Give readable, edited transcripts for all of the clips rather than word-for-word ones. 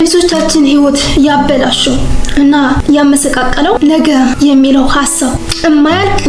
ብዙዎቻችን ህይወት ያበላሸው እና ያመሰቃቀለው ነገ የሚለው ሐሳብ የማያልቅ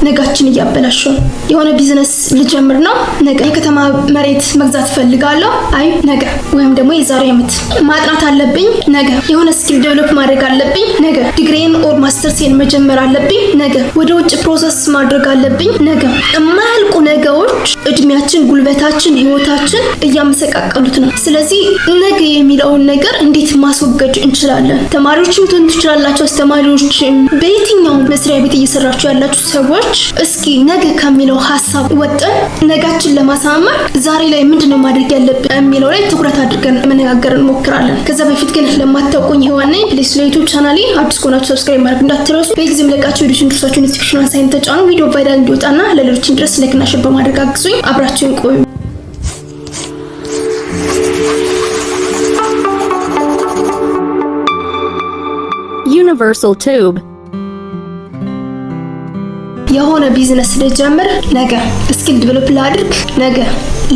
ነጋችን ያበላሸው። የሆነ ቢዝነስ ልጀምር ነው ነገ፣ የከተማ መሬት መግዛት ፈልጋለሁ፣ አይ ነገ፣ ወይም ደግሞ የዛሬ ዓመት ማጥናት አለብኝ ነገ፣ የሆነ ስኪል ዴቨሎፕ ማድረግ አለብኝ ነገ፣ ዲግሪን ኦር ማስተርሴን መጀመር አለብኝ ነገ፣ ወደ ውጭ ፕሮሰስ ማድረግ አለብኝ ነገ። የማያልቁ ነገሮች እድሜያችን፣ ጉልበታችን፣ ህይወታችን እያመሰቃቀሉት ነው። ስለዚህ ነገ የሚለውን ነገር እንዴት ማስወገድ እንችላለን? ተማሪዎችም ትሆኑ ትችላላችሁ፣ አስተማሪዎችም፣ በየትኛው መስሪያ ቤት እየሰራችሁ ያላችሁ ሰዎች እስኪ ነገ ከሚለው ሐሳብ ወጥተን ነጋችን ለማሳመር ዛሬ ላይ ምንድነው ማድረግ ያለብን የሚለው ላይ ትኩረት አድርገን መነጋገር እንሞክራለን። ከዛ በፊት ግን ለማታውቁኝ ሄዋን ነኝ። ፕሊስ ለዩቲዩብ ቻናሌ አዲስ ከሆናችሁ ሰብስክራይብ ማድረግ እንዳትረሱ። በጊዜም ለቃችሁ ቪዲዮችን ደርሳችሁ ኖቲፊኬሽን ሳይን ተጫኑ። ቪዲዮ ቫይራል እንዲወጣና ለሌሎች ድረስ ላይክ እና ሼር በማድረግ አግዙኝ። አብራችሁን ቆዩ። Universal Tube የሆነ ቢዝነስ ልጀምር ነገ፣ ስኪል ዴቨሎፕ ላድርግ ነገ፣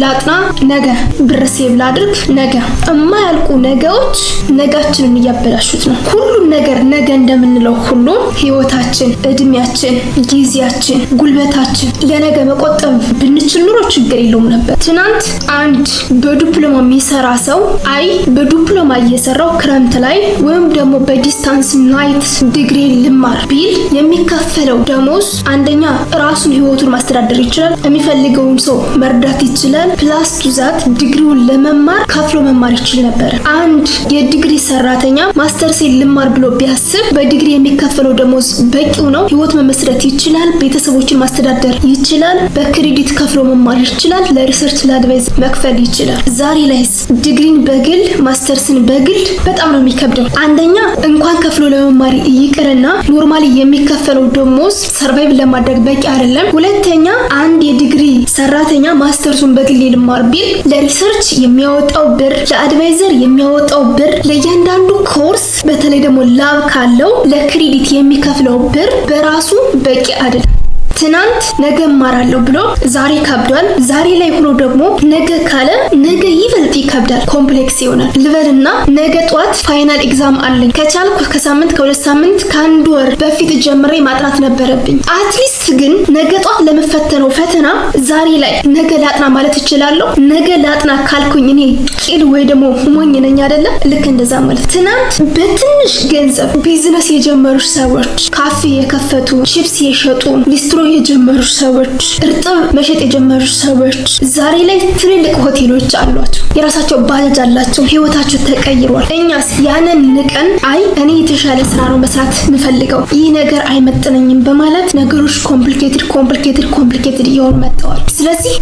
ላጥና ነገ፣ ብር ሴቭ ላድርግ ነገ። የማያልቁ ነገዎች ነጋችንን እያበላሹት ነው። ሁሉም ነገር ነገ እንደምንለው ሁሉ ህይወታችን፣ እድሜያችን፣ ጊዜያችን፣ ጉልበታችን ለነገ መቆጠብ ብንችል ኑሮ ችግር የለውም ነበር። ትናንት አንድ በዲፕሎማ የሚሰራ ሰው አይ በዲፕሎማ እየሰራው ክረምት ላይ ወይም ደግሞ በዲስታንስ ናይት ዲግሪ ልማር ቢል የሚከፈለው ደሞዝ አንደኛ ራሱን ህይወቱን ማስተዳደር ይችላል፣ የሚፈልገውን ሰው መርዳት ይችላል። ፕላስ ቱ ዛት ዲግሪውን ለመማር ከፍሎ መማር ይችል ነበር። አንድ የዲግሪ ሰራተኛ ማስተርሴን ልማር ብሎ ቢያስብ በዲግሪ የሚከፈለው ደሞዝ በቂው ነው። ህይወት መመስረት ይችላል፣ ቤተሰቦችን ማስተዳደር ይችላል፣ በክሬዲት ከፍሎ መማር ይችላል፣ ለሪሰርች ለአድቫይዝ መክፈል ይችላል። ዛሬ ላይስ ዲግሪን በግል ማስተርስን በግል በጣም ነው የሚከብደው። አንደኛ እንኳን ከፍሎ ለመማር ይቅርና ኖርማሊ የሚከፈለው ደሞዝ ሰርቫይቭ ለማድረግ በቂ አይደለም። ሁለተኛ አንድ የዲግሪ ሰራተኛ ማስተርሱን በግል ልማር ቢል ለሪሰርች የሚያወጣው ብር፣ ለአድቫይዘር የሚያወጣው ብር፣ ለእያንዳንዱ ኮርስ በተለይ ደግሞ ላብ ካለው ለክሬዲት የሚከፍለው ብር በራሱ በቂ አይደለም። ትናንት ነገ እማራለሁ ብሎ ዛሬ ከብዷል። ዛሬ ላይ ሆኖ ደግሞ ነገ ካለ ነገ ይበልጥ ይከብዳል፣ ኮምፕሌክስ ይሆናል። ልበልና ነገ ጧት ፋይናል ኤግዛም አለኝ። ከቻልኩ ከሳምንት ከሁለት ሳምንት ከአንድ ወር በፊት ጀምሬ ማጥናት ነበረብኝ። አትሊስት ግን ነገ ጧት ለመፈተነው ፈተና ዛሬ ላይ ነገ ላጥና ማለት እችላለሁ። ነገ ላጥና ካልኩኝ እኔ ቂል ወይ ደግሞ ሞኝ ነኝ አይደለ? ልክ እንደዛ ማለት ትናንት በትንሽ ገንዘብ ቢዝነስ የጀመሩ ሰዎች፣ ካፌ የከፈቱ፣ ቺፕስ የሸጡ፣ ሊስትሮ የጀመሩ ሰዎች፣ እርጥብ መሸጥ የጀመሩ ሰዎች ዛሬ ላይ ትልልቅ ሆቴሎች አሏቸው፣ የራሳቸው ባጃጅ አላቸው፣ ህይወታቸው ተቀይሯል። እኛስ ያንን ንቀን አይ እኔ የተሻለ ስራ ነው መስራት የምፈልገው ይህ ነገር አይመጥነኝም በማለት ነገሮች ኮምፕሊኬትድ እየሆኑ መጥተዋል። ስለዚህ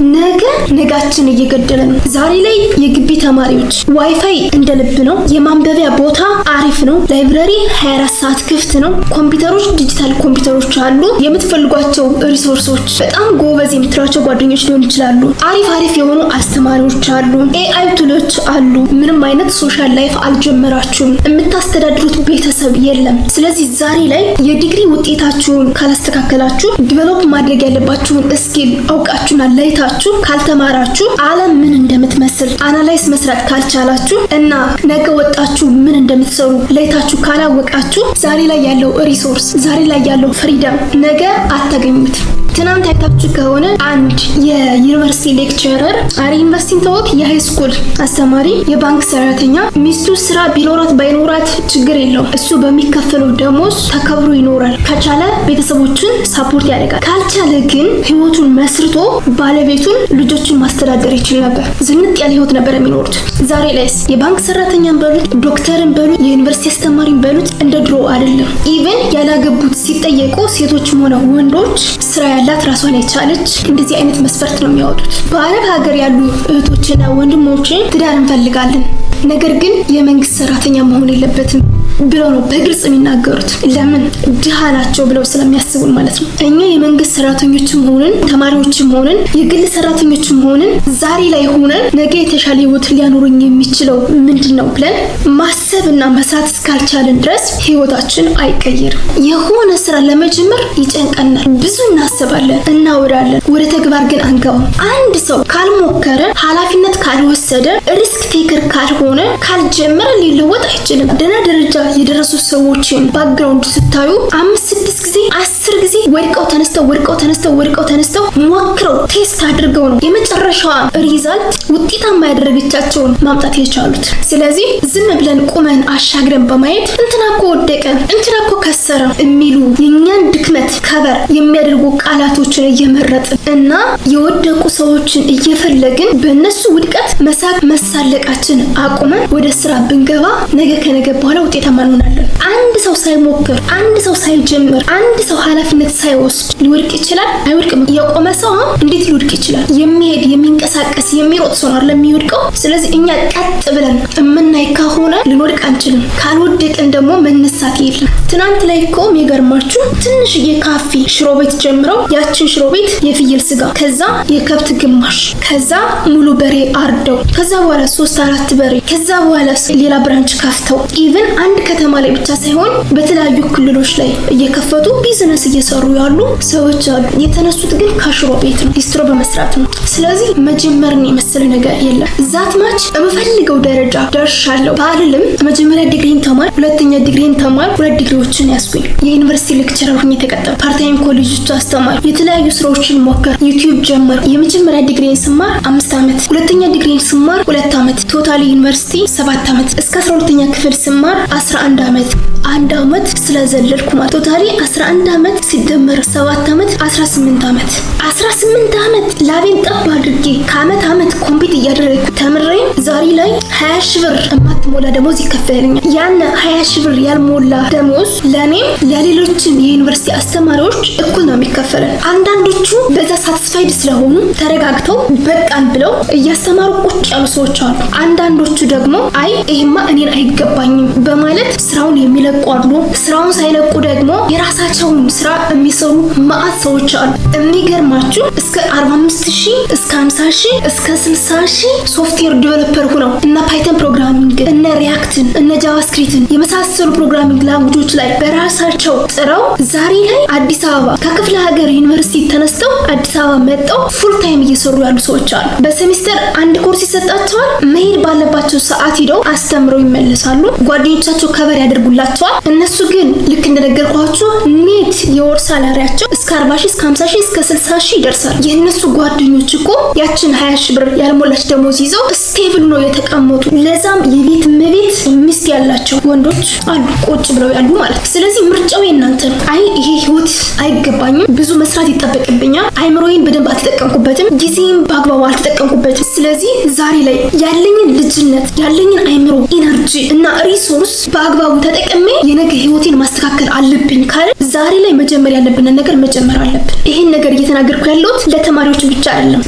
ነጋችን እየገደለ ነው። ዛሬ ላይ የግቢ ተማሪዎች ዋይፋይ እንደ ልብ ነው፣ የማንበቢያ ቦታ አሪፍ ነው፣ ላይብረሪ 24 ሰዓት ክፍት ነው፣ ኮምፒውተሮች ዲጂታል ኮምፒውተሮች አሉ፣ የምትፈልጓቸው ሪሶርሶች በጣም ጎበዝ የምትሏቸው ጓደኞች ሊሆን ይችላሉ፣ አሪፍ የሆኑ አስተማሪዎች አሉ፣ ኤአይ ቱሎች አሉ። ምንም አይነት ሶሻል ላይፍ አልጀመራችሁም፣ የምታስተዳድሩት ቤተሰብ የለም። ስለዚህ ዛሬ ላይ የዲግሪ ውጤታችሁን ካላስተካከላችሁ ዲቨሎፕ ማድረግ ያለባችሁን ስኪል አውቃችሁና ለይታችሁ ካልተማራችሁ ዓለም ምን እንደምትመስል አናላይዝ መስራት ካልቻላችሁ እና ነገ ወጣችሁ ምን እንደምትሰሩ ለይታችሁ ካላወቃችሁ ዛሬ ላይ ያለው ሪሶርስ ዛሬ ላይ ያለው ፍሪደም ነገ አታገኙት። ትናንት አይታችሁ ከሆነ አንድ የዩኒቨርሲቲ ሌክቸረር ዩኒቨርሲቲን ተወት የሃይ ስኩል አስተማሪ የባንክ ሰራተኛ ሚስቱ ስራ ቢኖራት ባይኖራት ችግር የለውም፣ እሱ በሚከፈለው ደሞዝ ተከብሮ ይኖራል። ከቻለ ቤተሰቦችን ሳፖርት ያደርጋል፣ ካልቻለ ግን ህይወቱን መስርቶ ባለቤቱን ልጆችን ማስተዳደር ይችል ነበር። ዝንጥ ያለ ህይወት ነበር የሚኖሩት። ዛሬ ላይስ የባንክ ሰራተኛን በሉት፣ ዶክተርን በሉት፣ የዩኒቨርሲቲ አስተማሪን በሉት እንደ ድሮ አይደለም። ኢቨን ያላገቡት ሲጠየቁ ሴቶችም ሆነ ወንዶች ስራ ያላት ራሷን የቻለች እንደዚህ አይነት መስፈርት ነው የሚያወጡት። በአረብ ሀገር ያሉ እህቶችና ወንድሞች ትዳር እንፈልጋለን፣ ነገር ግን የመንግስት ሰራተኛ መሆን የለበትም፣ ብለው ነው በግልጽ የሚናገሩት። ለምን ድሃ ናቸው ብለው ስለሚያስቡን ማለት ነው። እኛ የመንግስት ሰራተኞችም ሆነን ተማሪዎችም ሆነን የግል ሰራተኞችም ሆነን ዛሬ ላይ ሆነን ነገ የተሻለ ህይወት ሊያኖሩኝ የሚችለው ምንድነው ብለን ማሰብና መስራት እስካልቻለን ድረስ ህይወታችን አይቀየርም። የሆነ ስራ ለመጀመር ይጨንቀናል፣ ብዙ እናስባለን፣ እናወራለን፣ ወደ ተግባር ግን አንገባም። አንድ ሰው ካልሞከረ፣ ኃላፊነት ካልወሰደ፣ ሪስክ ቴከር ካልሆነ፣ ካልጀመረ ሊለወጥ አይችልም። ደህና ደረጃ የደረሱ ሰዎችን ባክግራውንድ ስታዩ 5-6 ጊዜ 10 ጊዜ ወድቀው ተነስተው ሞክረው ቴስት አድርገው ነው የመጨረሻዋ ሪዛልት ውጤታማ ያደረገቻቸውን ማምጣት የቻሉት። ስለዚህ ዝም ብለን ቁመን አሻግረን በማየት እንትና እኮ ወደቀ፣ እንትና እኮ ከሰረ የሚሉ የኛን ድክመት ከበር የሚያደርጉ ቃላቶችን እየመረጥን እና የወደቁ ሰዎችን እየፈለግን በእነሱ ውድቀት መሳቅ መሳለቃችን አቁመን ወደ ስራ ብንገባ ነገ ከነገ በኋላ ውጤታማ እንሆናለን። አንድ ሰው ሳይሞክር፣ አንድ ሰው ሳይጀምር፣ አንድ ሰው ኃላፊነት ሳይወስድ ሊወድቅ ይችላል? አይወድቅም። የቆመ ሰው እንዴት ሊወድቅ ይችላል? የሚሄድ የሚንቀሳቀስ የሚሮጥ ሰው ነው የሚወድቀው። ስለዚህ እኛ ቀጥ ብለን የምናይ ከሆነ ልንወድቅ አንችልም። ካልወደቅን ደግሞ መነሳት የለም። ትናንት ላይ እኮ የሚገርማችሁ ትንሽዬ ካፌ ሽሮ ቤት ጀምረው ያችን ሽሮ ቤት የፍየል ስጋ፣ ከዛ የከብት ግማሽ፣ ከዛ ሙሉ በሬ አርደው፣ ከዛ በኋላ 3-4 በሬ፣ ከዛ በኋላ ሌላ ብራንች ከፍተው ኢቭን አንድ ከተማ ላይ ብቻ ሳይሆን በተለያዩ ክልሎች ላይ እየከፈቱ ቢዝነስ እየሰሩ ያሉ ሰዎች አሉ። የተነሱት ግን ከሽሮ ቤት ነው፣ ዲስትሮ በመስራት ነው። ስለዚህ መጀመርን የመሰለ ነገር የለም። ዛት ማች የምፈልገው ደረጃ ደርሻለሁ ባልልም መጀመሪያ ዲግሪን ተማር፣ ሁለተኛ ዲግሪን ተማር፣ 2 ዲግሪዎችን ያስኩኝ፣ የዩኒቨርሲቲ ሌክቸረር ሆኜ ተቀጠር፣ ፓርታይም ኮሌጆች አስተማር፣ የተለያዩ ስራዎችን ሞከር፣ ዩቲዩብ ጀመር። የመጀመሪያ ዲግሪን ስማር 5 ዓመት፣ ሁለተኛ ዲግሪን ስማር 2 ዓመት፣ ቶታሊ ዩኒቨርሲቲ 7 ዓመት፣ እስከ 12ኛ ክፍል ስማር 11 ዓመት። 1 ዓመት ስለዘለልኩ ማለት ቶታሊ 11 ዓመት ሲደመር 7 ዓመት 18 ዓመት 18 ዓመት ላቤን ጠብ አድርጌ ከዓመት ኮምፒት እያደረግኩ ተምሬ ዛሬ ላይ 20 ሺህ ብር የማትሞላ ደሞዝ ይከፈልኛል። ያን 20 ሺህ ብር ያልሞላ ደሞዝ ለኔም ለሌሎችም የዩኒቨርሲቲ አስተማሪዎች እኩል ነው የሚከፈለን። አንዳንዶቹ በዛ ሳቲስፋይድ ስለሆኑ ተረጋግተው በቃን ብለው እያስተማሩ ቁጭ ያሉ ሰዎች አሉ። አንዳንዶቹ ደግሞ አይ ይሄማ እኔን አይገባኝም በማለት ስራውን የሚለቁ አሉ። ስራውን ሳይለቁ ደግሞ የራሳቸውን ስራ የሚሰሩ ማአት ሰዎች አሉ። የሚገርማችሁ እስከ 45,000 እስከ 50,000 እስከ 60,000 ሶፍትዌር ዲቨሎፐር ሆነው እና ፓይተን ፕሮግራሚንግ እና ሪያክትን እና ጃቫስክሪፕትን የመሳሰሉ ፕሮግራሚንግ ላንጉጆች ላይ በራሳቸው ጥረው ዛሬ ላይ አዲስ አበባ ከክፍለ ሀገር ዩኒቨርሲቲ ተነስተው አዲስ አበባ መጣው ፉል ታይም እየሰሩ ያሉ ሰዎች አሉ። በሴሚስተር አንድ ኮርስ ይሰጣቸዋል። መሄድ ባለባቸው ሰዓት ሄደው አስተምረው ይመለሳሉ። ጓደኞቻቸው ከበር ያደርጉላቸዋል። እነሱ ግን ልክ እንደነገርኳችሁ ኔት የወር ሳላሪያቸው እስከ 40,000 እስከ 50,000 እስከ 60,000 ይደርሳል። የእነሱ ጓደኞች እኮ ያችን 20 ሺህ ብር ያልሞላች ደሞዝ ይዘው ስቴብል ነው የተቀመጡ። ለዛም የቤት መቤት ሚስት ያላቸው ወንዶች አሉ ቁጭ ብለው ያሉ ማለት። ስለዚህ ምርጫው የእናንተ ነው። አይ ይሄ ህይወት አይገባኝም፣ ብዙ መስራት ይጠበቅብኛል፣ አይምሮዬን በደንብ አልተጠቀምኩበትም፣ ጊዜም በአግባቡ አልተጠቀምኩበትም። ስለዚህ ዛሬ ላይ ያለኝን ልጅነት ያለኝን አይምሮ ኢነርጂ እና ሪሶርስ በአግባቡ ተጠቅሜ የነገ ህይወቴን ማስተካከል አለብኝ ካለ ዛሬ ላይ መጀመር ያለብን ነገር መጀመር አለብን። ይሄን ነገር እየተናገርኩ ያለሁት ለተማሪዎች ብቻ አይደለም።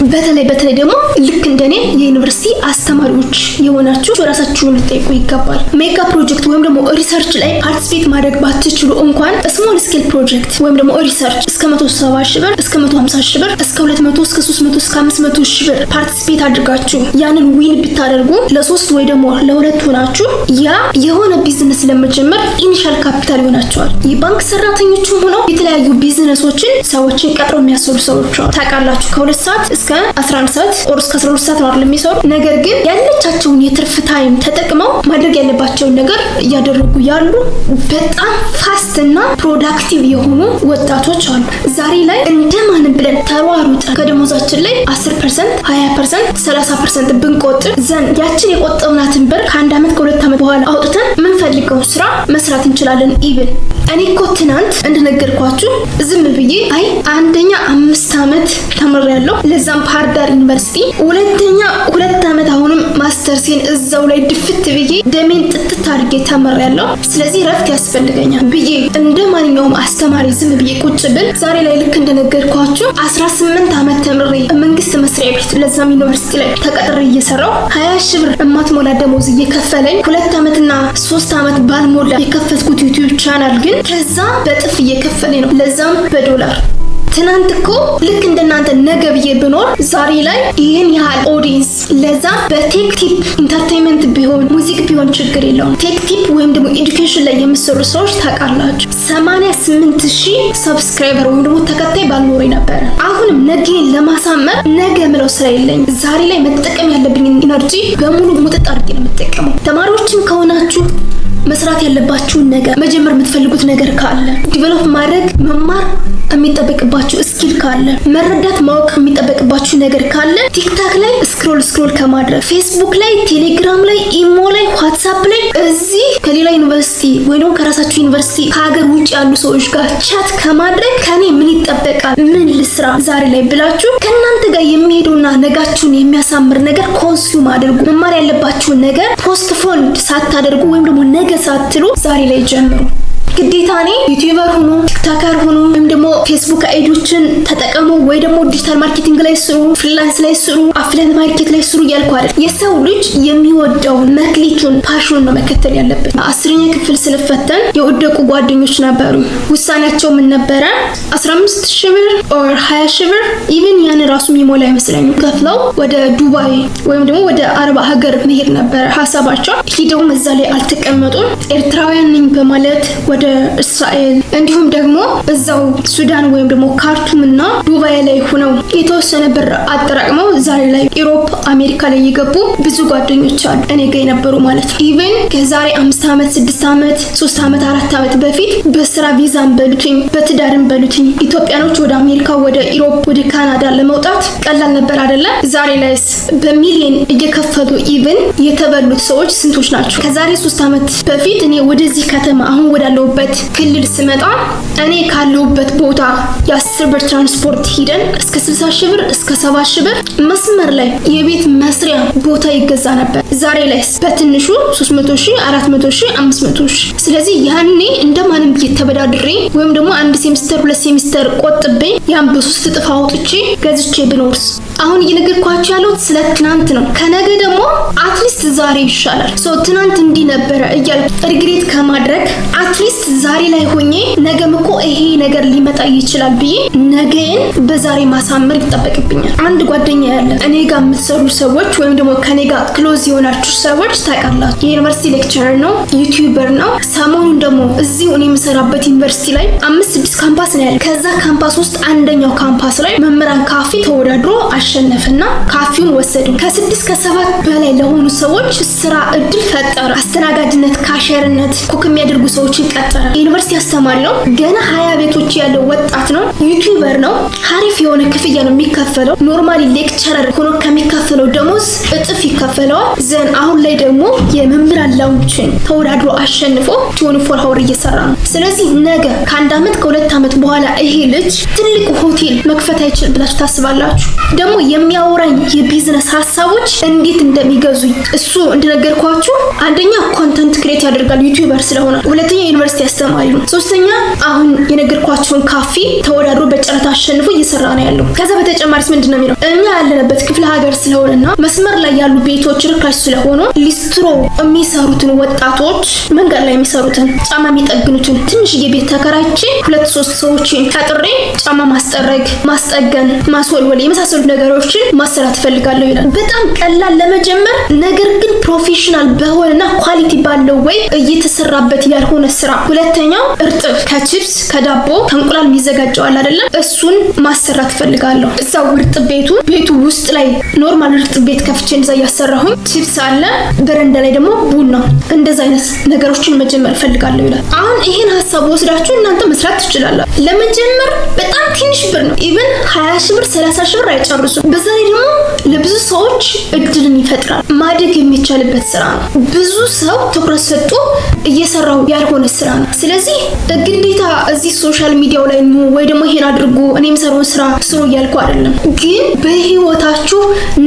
በተለይ ደግሞ ልክ እንደኔ የዩኒቨርሲቲ አስተማሪዎች የሆናችሁ ራሳችሁን ልትጠይቁ ይገባል። ሜጋ ፕሮጀክት ወይም ደግሞ ሪሰርች ላይ ፓርቲሲፔት ማድረግ ባትችሉ እንኳን ስሞል ስኬል ፕሮጀክት ወይም ደግሞ ሪሰርች እስከ 170 ሺህ ብር እስከ 150 ሺህ ብር እስከ 200 እስከ 300 እስከ 500 ሺህ ብር ፓርቲሲፔት አድርጋችሁ ያንን ዊን ብታደርጉ ለ3 ወይ ደግሞ ለ2 ሆናችሁ ያ የሆነ ቢዝነስ ለመጀመር ኢኒሻል ካፒታል ይሆናችኋል። የባንክ ሰራተኞችም ሆነው የተለያዩ ቢዝነሶችን ሰዎችን ቀጥረው የሚያሰሩ ሰዎች ታውቃላችሁ። ከ2 ሰዓት እስከ 11 ሰዓት ኦር እስከ 12 ሰዓት ነው አይደል የሚሰሩ። ነገር ግን ያለቻቸውን የትርፍ ታይም ተጠቅመው ማድረግ ያለባቸውን ነገር እያደረጉ ያሉ በጣም ፋስት እና ፕሮዳክቲቭ የሆኑ ወጣቶች አሉ። ዛሬ ላይ እንደማንም ብለን ተሯሩጠን ከደሞዛችን ላይ 10%፣ 20%፣ 30% ብንቆጥር ዘንድ ያችን የቆጠብናትን ብር ከ1 ዓመት ከ2 ዓመት በኋላ አውጥተን የምንፈልገው ስራ መስራት እንችላለን። ኢቭን እኔ እኮ ትናንት እንደነገርኳችሁ ዝም ብዬ አይ አንደኛ 5 ዓመት ተምሬያለሁ፣ ለዛም ባህር ዳር ዩኒቨርሲቲ፣ ሁለተኛ 2 ዓመት አሁንም ማስተርሴን እዛው ላይ ድፍት ብዬ ደሜን ጥጥት አድርጌ ተምሬያለሁ፣ ስለዚህ ረፍት ያስፈልገኛል ብዬ እንደ ማንኛውም አስተማሪ ዝም ብዬ ቁጭ ብል ዛሬ ላይ ልክ እንደነገርኳችሁ 18 ዓመት ተምሬ መንግስት መስሪያ ቤት ለዛም ዩኒቨርሲቲ ላይ ተቀጥሬ እየሰራው 20 ሺህ ብር የማትሞላ ደሞዝ እየከፈለኝ 2 ዓመትና 3 ዓመት ባልሞላ የከፈትኩት ዩቲዩብ ቻናል ግን ከዛ በጥፍ እየከፈለኝ ነው፣ ለዛም በዶላር። ትናንት እኮ ልክ እንደናንተ ነገ ብዬ ብኖር ዛሬ ላይ ይህን ያህል ኦዲየንስ፣ ለዛ በቴክ ቲፕ ኢንተርቴይንመንት ቢሆን ሙዚክ ቢሆን ችግር የለውም። ቴክ ቲፕ ወይም ደግሞ ኤዱኬሽን ላይ የምሰሩ ሰዎች ታውቃላችሁ 88,000 ሰብስክራይበር ወይም ደግሞ ተከታይ ባልኖረኝ ነበረ። አሁንም ነገን ለማሳመር ነገ ምለው ስራ የለኝ። ዛሬ ላይ መጠቀም ያለብኝ ኢነርጂ በሙሉ ሙጥጥ አድርጌ ነው የምጠቀመው። ተማሪዎችም ከሆናችሁ መስራት ያለባችሁን ነገር መጀመር የምትፈልጉት ነገር ካለ ዲቨሎፕ ማድረግ መማር የሚጠበቅባችሁ ስኪል ካለ መረዳት ማወቅ የሚጠበቅባችሁ ነገር ካለ ቲክታክ ላይ ስክሮል ከማድረግ ፌስቡክ ላይ ቴሌግራም ላይ ኢሞ ላይ ዋትስአፕ ላይ እዚህ ከሌላ ዩኒቨርሲቲ ወይ ደግሞ ከራሳችሁ ዩኒቨርሲቲ ከሀገር ውጭ ያሉ ሰዎች ጋር ቻት ከማድረግ ከኔ ምን ይጠበቃል ምን ልስራ ዛሬ ላይ ብላችሁ ከእናንተ ጋር የሚሄዱና ነጋችሁን የሚያሳምር ነገር ኮንሱም አድርጉ። መማር ያለባችሁን ነገር ፖስት ፎንድ ሳታደርጉ ወይም ደግሞ ነገ ሳትሉ ዛሬ ላይ ጀምሩ። ግዴታ እኔ ዩቲዩበር ሁኑ ቲክቶከር ሁኑ ወይም ደግሞ ፌስቡክ አይዲዎችን ተጠቀሙ ወይ ደግሞ ዲጂታል ማርኬቲንግ ላይ ስሩ፣ ፍሪላንስ ላይ ስሩ፣ አፍሊየት ማርኬት ላይ ስሩ እያልኩ አይደል። የሰው ልጅ የሚወደውን መክሊቱን ፓሽኑን ነው መከተል ያለበት። 10ኛ ክፍል ስለፈተን የወደቁ ጓደኞች ነበሩ። ውሳኔያቸው ምን ነበረ? 15,000 ብር ኦር 20,000 ብር ኢቭን ያን ራሱ የሚሞላ አይመስለኝም ከፍለው ወደ ዱባይ ወይም ደግሞ ወደ አረብ ሀገር መሄድ ነበረ ሀሳባቸው። ሂደው እዛ ላይ አልተቀመጡም። ኤርትራውያን ነኝ በማለት ወደ እስራኤል እንዲሁም ደግሞ እዛው ሱዳን ወይም ደግሞ ካርቱም እና ዱባይ ላይ ሆነው የተወሰነ ብር አጠራቅመው ዛሬ ላይ ዩሮፕ አሜሪካ ላይ የገቡ ብዙ ጓደኞች አሉ፣ እኔ ጋር የነበሩ ማለት ነው። ኢቭን ከዛሬ 5 ዓመት 6 ዓመት 3 ዓመት 4 ዓመት በፊት በስራ ቪዛን በሉትኝ በትዳርን በሉትኝ ኢትዮጵያኖች ወደ አሜሪካ ወደ ዩሮፕ ወደ ካናዳ ለመውጣት ቀላል ነበር አይደለ? ዛሬ ላይስ በሚሊዮን እየከፈሉ ኢቭን የተበሉት ሰዎች ስንቶች ናቸው? ከዛሬ 3 ዓመት በፊት እኔ ወደዚህ ከተማ አሁን ወዳለሁበት ክልል ስመጣ እኔ ካለሁበት ቦታ የ10 ብር ትራንስፖርት ሂደን እስከ 60,000 ብር እስከ 70,000 ብር መስመር ላይ የቤት መስሪያ ቦታ ይገዛ ነበር። ዛሬ ላይ በትንሹ 300,000 400,000 500,000። ስለዚህ ያኔ እንደማንም እየተበዳድሬ ወይም ደግሞ አንድ ሴሚስተር 2 ሴሚስተር ቆጥቤ ያን በ3 እጥፍ አውጥቼ ገዝቼ ብኖርስ? አሁን እየነገርኳችሁ ያለው ስለ ትናንት ነው። ከነገ ደግሞ አትሊስት ዛሬ ይሻላል። ትናንት እንዲህ ነበረ እያልኩ ሪግሬት ከማድረግ አትሊስት ዛሬ ላይ ሆኜ ነገም እኮ ይሄ ነገር ሊመጣ ይችላል ብዬ ነገን በዛሬ ማሳመር ይጠበቅብኛል። አንድ ጓደኛ ያለ እኔ ጋር የምትሰሩ ሰዎች ወይም ደግሞ ከኔ ጋር ክሎዝ የሆናችሁ ሰዎች ታውቃላችሁ፣ የዩኒቨርሲቲ ሌክቸረር ነው፣ ዩቲዩበር ነው። ሰሞኑን ደግሞ እዚሁ እኔ የምሰራበት ዩኒቨርሲቲ ላይ 5-6 ካምፓስ ነው ያለው። ከዛ ካምፓስ ውስጥ አንደኛው ካምፓስ ላይ መምህራን ካፌ ተወዳድሮ አሸነፈና ካፌውን ወሰዱ። ከ6 ከ7 በላይ ለሆኑ ሰዎች ስራ እድል ፈጠረ። አስተናጋጅነት፣ ካሸርነት፣ ኩክ የሚያደርጉ ሰዎችን ቀጠረ። ዩኒቨርሲቲ አስተማሪ ነው። ገና 20 ቤቶች ያለው ወጣት ነው። ዩቲዩበር ነው። አሪፍ የሆነ ክፍያ ነው የሚከፈለው። ኖርማሊ ሌክቸረር ሆኖ ከሚከፈለው ደሞዝ እጥፍ ይከፈለዋል። ዘን አሁን ላይ ደግሞ የመምህራን ላውንችን ተወዳድሮ አሸንፎ 24 አወር እየሰራ ነው። ስለዚህ ነገ ከ1 ዓመት ከ2 ዓመት በኋላ ይሄ ልጅ ትልቅ ሆቴል መክፈት አይችልም ብላችሁ ታስባላችሁ? ደግሞ የሚያወራኝ የቢዝነስ ሀሳቦች እንዴት እንደሚገዙኝ እሱ እንደነገርኳችሁ አንደኛ ኮንተንት ክሬት ያደርጋል ዩቲዩበር ስለሆነ፣ ሁለተኛ ዩኒቨርሲቲ አስተማሪ ነው፣ ሶስተኛ አሁን የነገርኳችሁን ካፌ ተወዳድሮ በጨረታ አሸንፎ እየሰራ ነው ያለው። ከዛ በተጨማሪስ ምንድነው የሚለው እኛ ያለንበት ክፍለ ሀገር ስለሆነና መስመር ላይ ያሉ ቤቶች ርካሽ ስለሆኑ ሊስትሮ የሚሰሩትን ወጣቶች መንገድ ላይ የሚሰሩትን ጫማ የሚጠግኑትን ትንሽዬ ቤት ተከራይቼ 2-3 ሰዎችን ቀጥሬ ጫማ ማስጠረግ፣ ማስጠገን፣ ማስወልወል የመሳሰሉት ነገሮችን ማሰራት ፈልጋለሁ ይላል። በጣም ቀላል ለመጀመር ነገር ግን ፕሮፌሽናል በሆነና ኳሊቲ ባለው ወይ እየተሰራበት ያልሆነ ስራ። ሁለተኛው እርጥብ ከቺፕስ ከዳቦ ከእንቁላል የሚዘጋጀዋል አይደለም፣ እሱን ማሰራት ፈልጋለሁ። እዛው እርጥብ ቤቱ ውስጥ ላይ ኖርማል እርጥብ ቤት ከፍቼ እንደዛ እያሰራሁኝ ቺፕስ አለ፣ በረንዳ ላይ ደግሞ ቡና፣ እንደዛ አይነት ነገሮችን መጀመር ፈልጋለሁ ይላል። አሁን ይሄን ሀሳብ ወስዳችሁ እናንተ መስራት ትችላላችሁ። ለመጀመር በጣም ትንሽ ብር ነው። ኢቭን 20,000 ብር 30,000 ብር አይጨርሱም። በዛ ላይ ደግሞ ለብዙ ሰዎች እድልን ይፈጥራል። ማደግ የሚቻልበት ስራ ነው። ብዙ ሰው ትኩረት ሰጥቶ እየሰራው ያልሆነ ስራ ነው። ስለዚህ ግዴታ እዚህ ሶሻል ሚዲያው ላይ ወይ ደግሞ ይሄን አድርጉ እኔ የምሰራውን ስራ ስሩ እያልኩ አይደለም፣ ግን በህይወታችሁ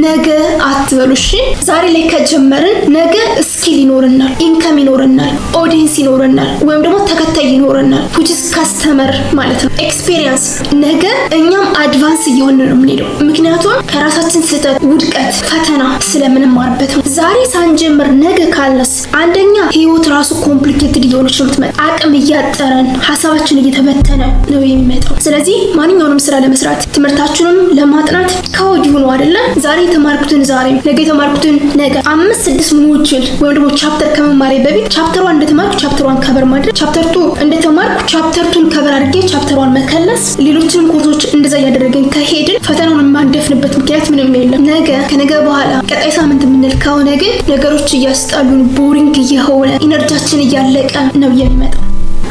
ነገ አትበሉሽ። ዛሬ ላይ ከጀመርን ነገ ስኪል ይኖርናል፣ ኢንከም ይኖርናል፣ ኦዲየንስ ይኖርናል፣ ወይም ደግሞ ተከታይ ይኖርናል፣ which is customer ማለት ነው፣ ኤክስፒሪየንስ። ነገ እኛም አድቫንስ እየሆንን ነው የምንሄደው፣ ምክንያቱም ከራሳችን ስህተት፣ ውድቀት፣ ፈተና ስለምንማርበት ነው። ዛሬ ሳንጀምር ነገ ካልነስ አንደኛ ህይወት ራሱ ኮምፕሊኬትድ እየሆነች ነው የምትመጣው። አቅም እያጠረን ሀሳባችን እየተበተነ ነው የሚመጣው። ስለዚህ ማንኛውንም ስራ ለመስራት ትምህርታችሁንም ለማጥናት ከወዲሁ ነው አይደለ? ዛሬ የተማርኩትን ዛሬ፣ ነገ የተማርኩትን ነገ 5-6 ሞጁል ወይም ደግሞ ቻፕተር ከመማሬ በፊት ቻፕተር 1 እንደተማርኩ ቻፕተር 1 ከበር ማድረግ፣ ቻፕተር 2 እንደተማርኩ ቻፕተር 2 ከበር አድርጌ ቻፕተር 1 መከለስ፣ ሌሎችንም ኮርሶች እንደዛ እያደረግን ከሄድን ፈተናውን የማንደፍንበት ምክንያት ምንም የለም። ነገ ከነገ በኋላ ቀጣይ ሳምንት የምንል ከሆነ ግን ነገሮች እያስጣሉን ቦሪንግ እየሆነ ኢነርጂያችን እያለቀ ነው የሚመጣው።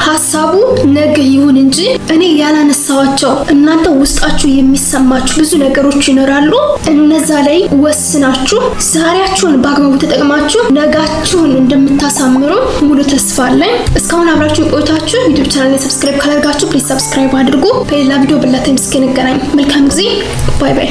ሀሳቡ ነገ ይሁን እንጂ እኔ ያላነሳዋቸው እናንተ ውስጣችሁ የሚሰማችሁ ብዙ ነገሮች ይኖራሉ። እነዛ ላይ ወስናችሁ ዛሬያችሁን በአግባቡ ተጠቅማችሁ ነጋችሁን እንደምታሳምሩ ሙሉ ተስፋ አለኝ። እስካሁን አብራችሁ ቆይታችሁ ዩቲዩብ ቻናል ላይ ሰብስክራይብ ካላደረጋችሁ ፕሊዝ ሰብስክራይብ አድርጉ። በሌላ ቪዲዮ በላተም እስከነገናኝ መልካም ጊዜ። ባይ ባይ።